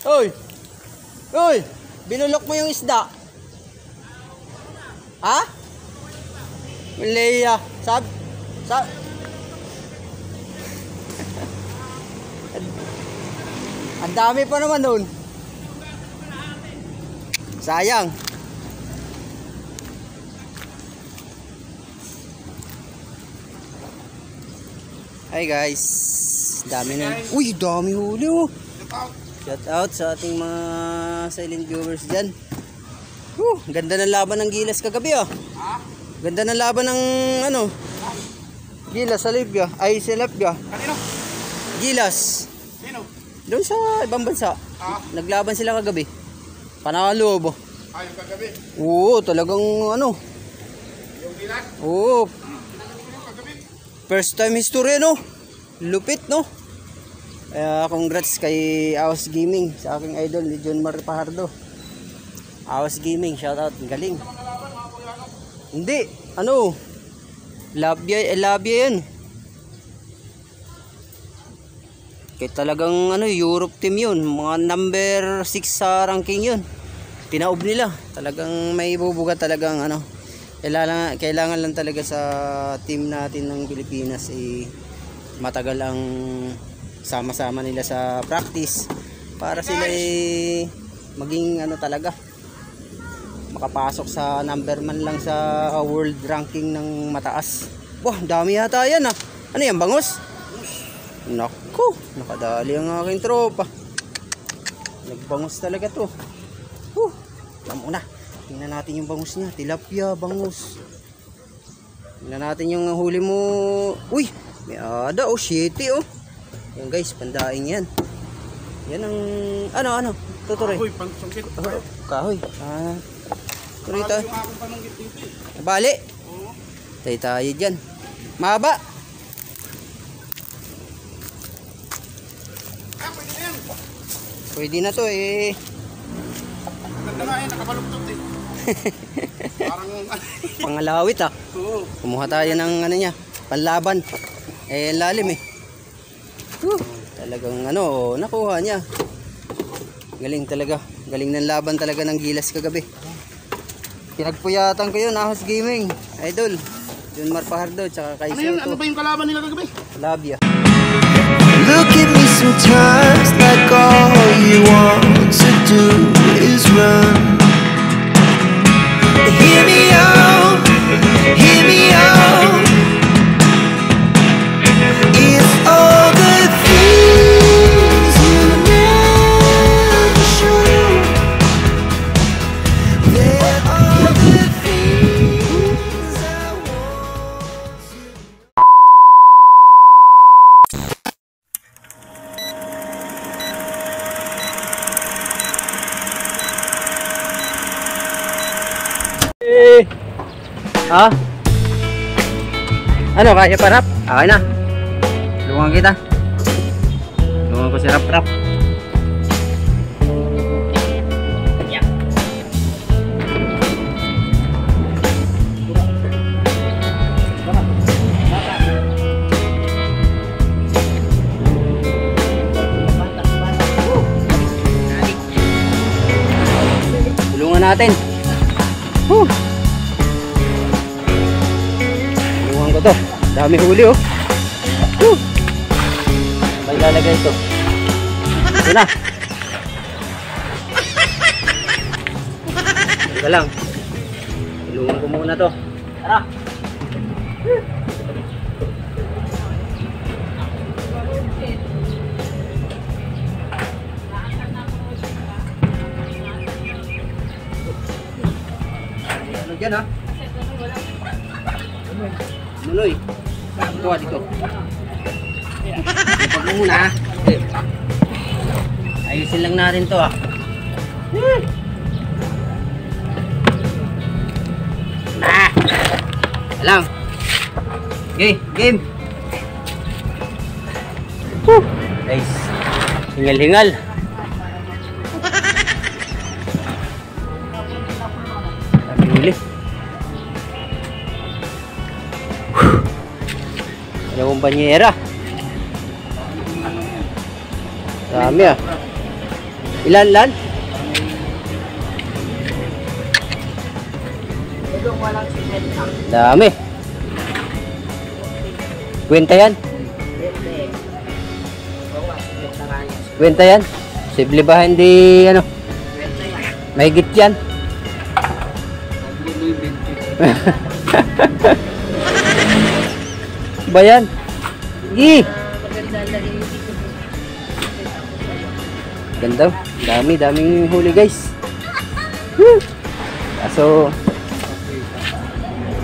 Oy! Oy! Binulok mo yung isda. Ha? Leia. Sab. Ang dami pa naman doon. Sayang. Hi guys. Dami na. Uy, dami huli oh. Shout out sa ating mga silent viewers dyan. Ganda ng laban ng Gilas kagabi ah. Ganda ng laban ng ano, Gilas sa Libya. Ay, sa Libya. Kanino? Gilas. Sino? Doon sa ibang bansa. Naglaban sila kagabi. Panalo ba? Ay, kagabi. Oo, talagang ano. Yung Gilas? Oo. First time history no. Lupit no. Congrats kay Awas Gaming, sa aking idol ni John Mar Pajardo. Awas Gaming, shout out, galing. Hindi, ano? Labia yan. Kaya talagang ano, Europe team yun, mga number 6 sa ranking yun. Tinaob nila, talagang may bubuga talagang ano. Kailangan lang talaga sa team natin ng Pilipinas matagal ang sama-sama nila sa practice para sila maging ano talaga, makapasok sa number man lang sa world ranking ng mataas. Wah, dami yata yan ah. Ano yan, bangus? Naku, nakadali ang aking tropa. Nagbangus talaga to. Alam mo na, tingnan natin yung bangus niya. Tilapia, bangus. Tingnan natin yung huli mo. Uy, may ada oh, shitty oh. Yan guys, pandaing yan. Yan ang ano tutuloy. Kahoy, pangsungkit. Kahoy. Turita. Bali. Tayo dyan. Mahaba. Pwede na to eh. Ganda nga eh, nakabaluktot eh. Parang pangalawit ah. Oo. Kumuha tayo ng ano niya, panlaban. Lalim eh. Talagang ano, nakuha niya. Galing talaga. Galing ng laban talaga ng Gilas kagabi. Pinagpuyatan ko yun, Ahos Gaming. Idol. John Mar Pajardo, tsaka kay Ano yun? Ano ba yung kalaban nila kagabi? Labia. Look at me sometimes like all you want to do is run. Hear me out, hear me out. It's all the things you never show. They're all the things I want to. Ha? Ano, kaya pa rap? Okay na. Tulungan kita. Tulungan ko si Rap. Yeah. Tulungan natin. Tulungan ko to. Dami huli oh. May lalagay ito. Ito na. Ito lang. Tulungan ko muna to. Tara. Ano dyan ha? Muloy. Kuha dito. Ipag mo muna ha. Ayusin lang natin to ha. Lang. Okay, game. Guys, hingal-hingal. Sabi huli. Dalawang banyera. Dami ah. Ilan? Dami. Kwenta yan? Kwenta yan? Sible ba hindi ano? Mahigit yan? Ba yan? Ganda. Daming huli guys. So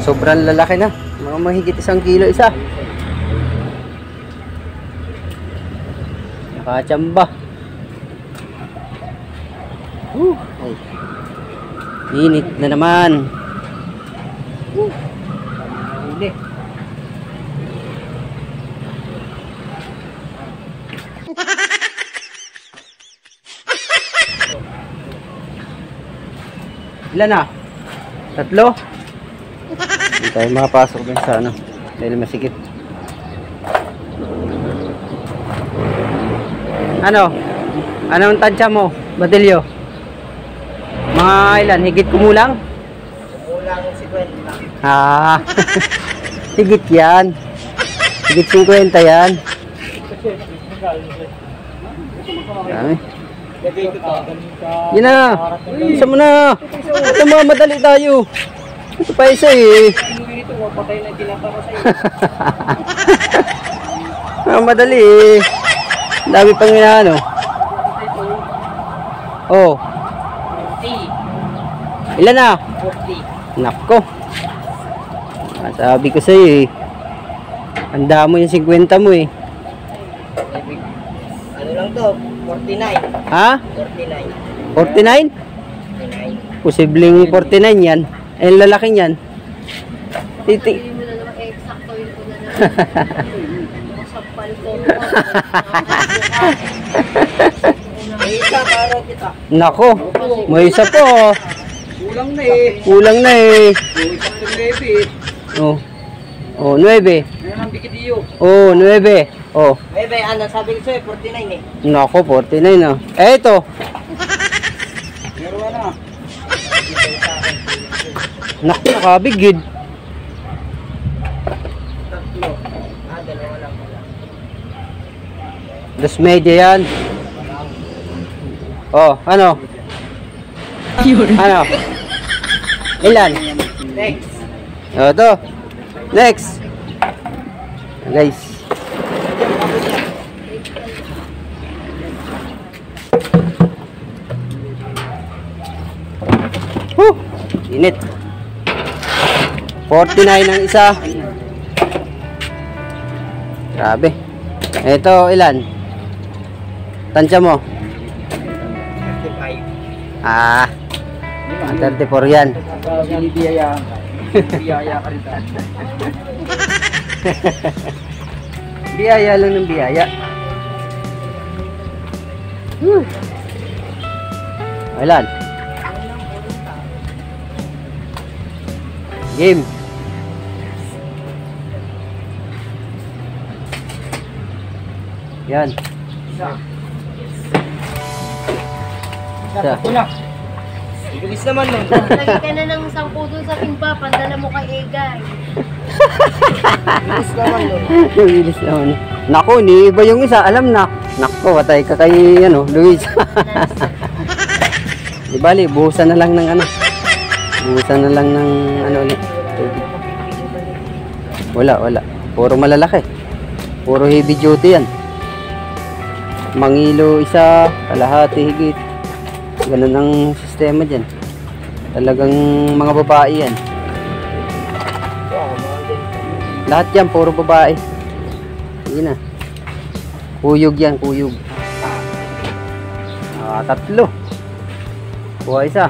sobrang lalaki na. Mga mahigit 1 kilo isa. Nakachamba. Ay. Init na naman. Hindi. Ilan na? 3? Hindi tayo makapasok dun sa ano dahil masikip. Anong tansya mo, Batilyo? Mga ilan? Higit kumulang? Kumulang 50. Higit yan. Higit 50 yan. Dami. Yan na. Isa mo na. Ito mga madali tayo. Ito pa isa eh. Madali eh. Dami pang inaano. Oh. Ilan na? 40. Nako. Sabi ko sa'yo eh. Handa mo yung 50 mo eh. Ano lang to? 49. Ha? 49. 49? 49. Posibleng 49 yan. Eh, lalaki yan. Titi. Hindi mo na naman eksakto yun ko na naman. Masapal ko. May isa para kita. Nako. May isa po. Kulang na eh. Kulang na eh. Isang 9 eh. Oh. Oh, 9. Ayan ang bikidiyo. Oh, 9. Oh. Bebe, ano sabi ko sa'yo, 49 eh. Nako, 49 na. Eh, ito. Meron na. Naku, nakabigid. Tatlo. Dalawa lang pala. Dos media yan. Oh, ano? Ano? Ilan? Next. Oh, ito. Next. Guys. Init. 49 ang isa. Grabe. Ito, ilan? Tansya mo? 35. Ah. 34 yan. Biyaya. Biyaya ka rin. Biyaya lang ng biyaya. Ilan? Game. Yan. Isa. Bilis naman nun. Lagi ka na ng 10 dun sa timba, pandala mo kay Egay. Bilis naman nun. Bilis naman. Naku, ni iba yung isa. Alam na. Naku, patay ka kay Luis. Di bali, buhusan na lang ng ano. Buhusan na lang ng ano ulit. Wala. Puro malalaki. Puro heavy duty yan. Mangilo isa, kalahati higit. Ganun ang sistema dyan. Talagang mga babae yan. Lahat yan, puro babae. Sige na. Kuyog yan, kuyog. Tatlo. Kuha isa.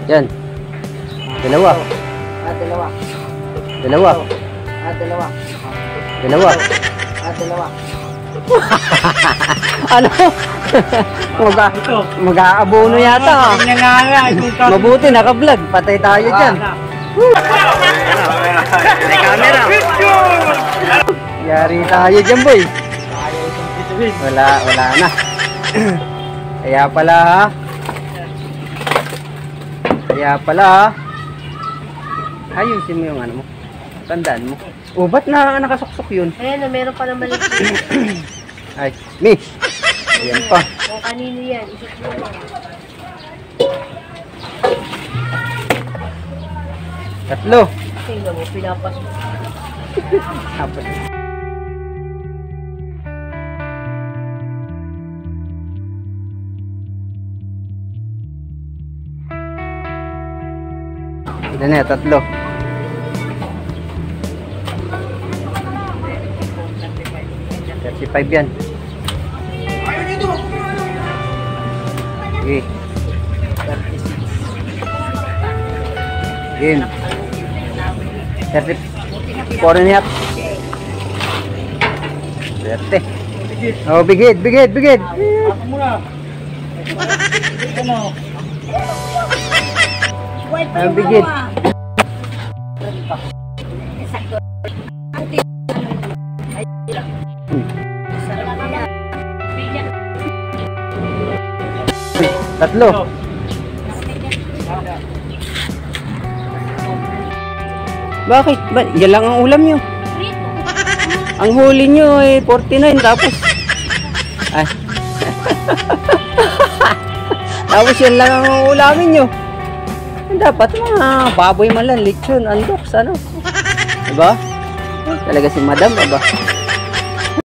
Yan. Dalawa. Dalawa. Dalawa. Dalawa. Dalawa. Dalawa. Ano? Mag-aabono yata. Mabuti, naka-vlog. Patay tayo dyan. May camera. Yari tayo dyan, boy. Wala na. Kaya pala ha. Ayusin mo yung ano mo. Tandaan mo. Oh, ba't nakasuksok yun? Ayan na, meron pa naman ito. Ay, Mi! Ayan pa. Kung kanino yan, isip mo lang. Tatlo. Tingnan mo, pinapasok. Apat. Ito na, tatlo. $35 yan. Okay. Game. 34 and a half. 30. Oh, bigid. Ang bigid. Tatlo. Bakit? Yan lang ang ulam nyo. Ang huli nyo ay 49 tapos. Ay. Tapos yan lang ang ulamin nyo. Dapat mga baboy man lang, lechon, andoks, ano. Diba? Talaga si madam, ba?